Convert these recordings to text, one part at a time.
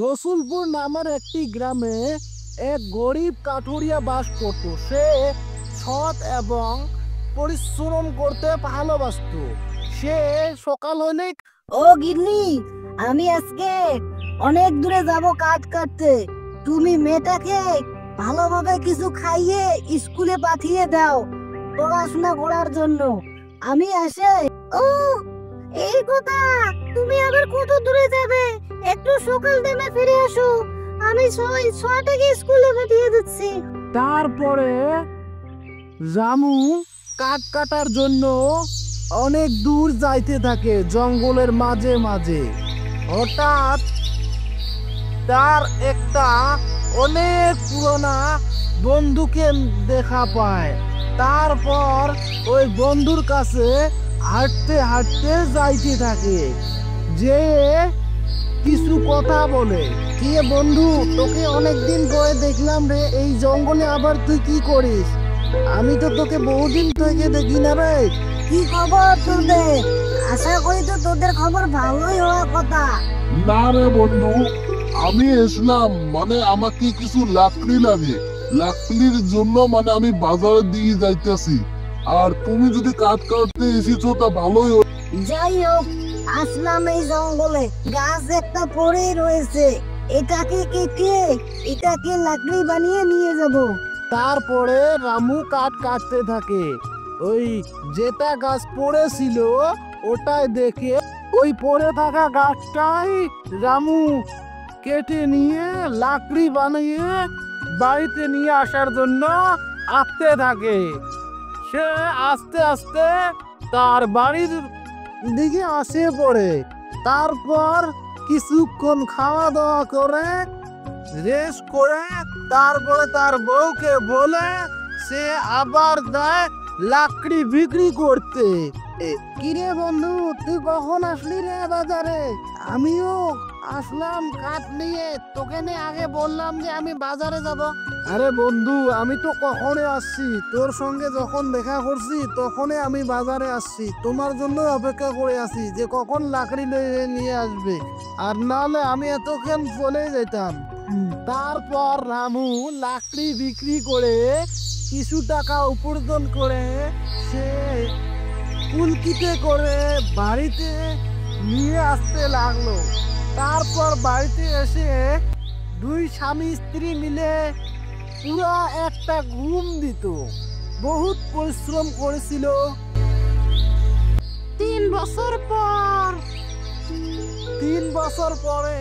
রসুলপুর নামের একটি গ্রামে এক গরিব কাঠুরিয়া বাস করত। সে সৎ এবং পরিশ্রম করতে ভালোবাসত। সে সকাল হলে ও গিন্নি, আমি আজকে অনেক দূরে যাব কাঠ কাটতে। তুমি মেয়েটাকে ভালোভাবে কিছু খাইয়ে স্কুলে পাঠিয়ে দাও পড়াশোনা করার জন্য। আমি আসে। ও, এই কথা। তুমি আবার কত দূরে যাবে? একটু সকাল টাইমে ফিরে আসো। আমি ছয়টাকে স্কুলে পাঠিয়ে দিচ্ছি। তারপরে রামু কাঠ কাটার জন্য অনেক দূর যাইতে থাকে জঙ্গলের মাঝে মাঝে। হঠাৎ তার একটা অনেক পুরোনো বন্ধুকে দেখা পায়। তারপর ওই বন্ধুর কাছে হাঁটতে হাঁটতে যাইতে থাকে, যে কিছু কথা বলে। কি বন্ধু, তোকে অনেকদিন পরে দেখলাম রে এই জঙ্গলে, আবার তুই কি করিস? আমি তো তোকে বহুদিন থেকে দেখি না রে। কি খবর তোদের? আশা করি তো তোদের খবর ভালোই হওয়ার কথা। না রে বন্ধু, আমি এসলাম আমাকে কিছু লাকড়ি লাগে। লাকড়ির জন্য আমি বাজারের দিকে যাইতেছি। আর তুমি যদি কাঠ কাটতে এসেছো তা ভালোই যাই হোক, আসলাম এই জঙ্গলে। গাছ একটা পড়েই রয়েছে, এটাকে কেটে এটাকে লাকড়ি বানিয়ে নিয়ে যাব। তারপরে রামু কাঠ কাটতে থাকে। ওই যেটা গাছ পড়েছিল ওটাই দেখে ওই পড়ে থাকা গাছটাই রামু কেটে নিয়ে লাকড়ি বানিয়ে বাড়িতে নিয়ে আসার জন্য আসতে থাকে। সে আস্তে আস্তে তার বাড়ির দিকে আসে পড়ে। তারপর কিছুক্ষণ খাওয়া দাওয়া করে রেস্ট করে তারপরে তার বউকে বলে সে আবার যায় লাকড়ি বিক্রি করতে। কিরে বন্ধু, তুই কখন আসলি রে বাজারে? আমিও আসলাম কাঠ নিয়ে। তোকে আগে বললাম যে আমি বাজারে যাব। আরে বন্ধু, আমি তো কখনই আসছি, তোর সঙ্গে যখন দেখা করছি তখনই আমি বাজারে আসছি। তোমার জন্য অপেক্ষা করে আছি যে কখন লাকড়ি নিয়ে আসবে, আর নাহলে আমি এতক্ষণ চলে যেতাম। তারপর রামু লাকড়ি বিক্রি করে কিছু টাকা উপার্জন করে সে কুলকিতে করে বাড়িতে নিয়ে আসতে লাগলো। তারপর বাড়িতে এসে দুই স্বামী স্ত্রী মিলে পুরা একটা ঘুম দিত। বহুত পরিশ্রম করেছিল। 3 বছর পরে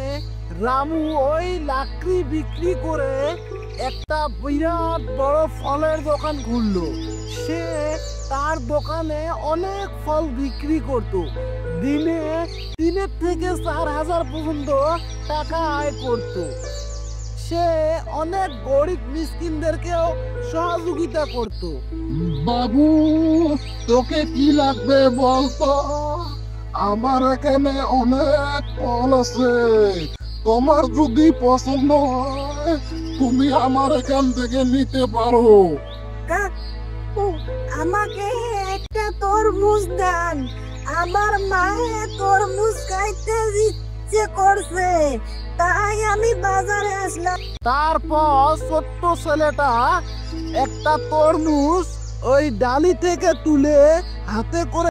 রামু ওই লাকড়ি বিক্রি করে একটা বিরাট বড় ফলের দোকান খুললো। সে তার দোকানে অনেক ফল বিক্রি করত। দিনে 3 থেকে 4,000 পর্যন্ত টাকা আয় করত। সে অনেক গরিব মিসকিনদেরকেও সহযোগিতা করত। বাবু, তোকে কি লাগবে বলতো? আমার এখানে অনেক ফল আছে। তোমার যদি পছন্দ হয় তুমি আমার এখান থেকে নিতে পারো। আমাকে একটা তরমুজ দেন। আমার মায়ে তরমুজ খাইতে ইচ্ছে করছে, তাই আমি বাজারে আসলাম। তারপর ছোট্ট ছেলেটা একটা তরমুজ ওই ডালি থেকে তুলে হাতে করে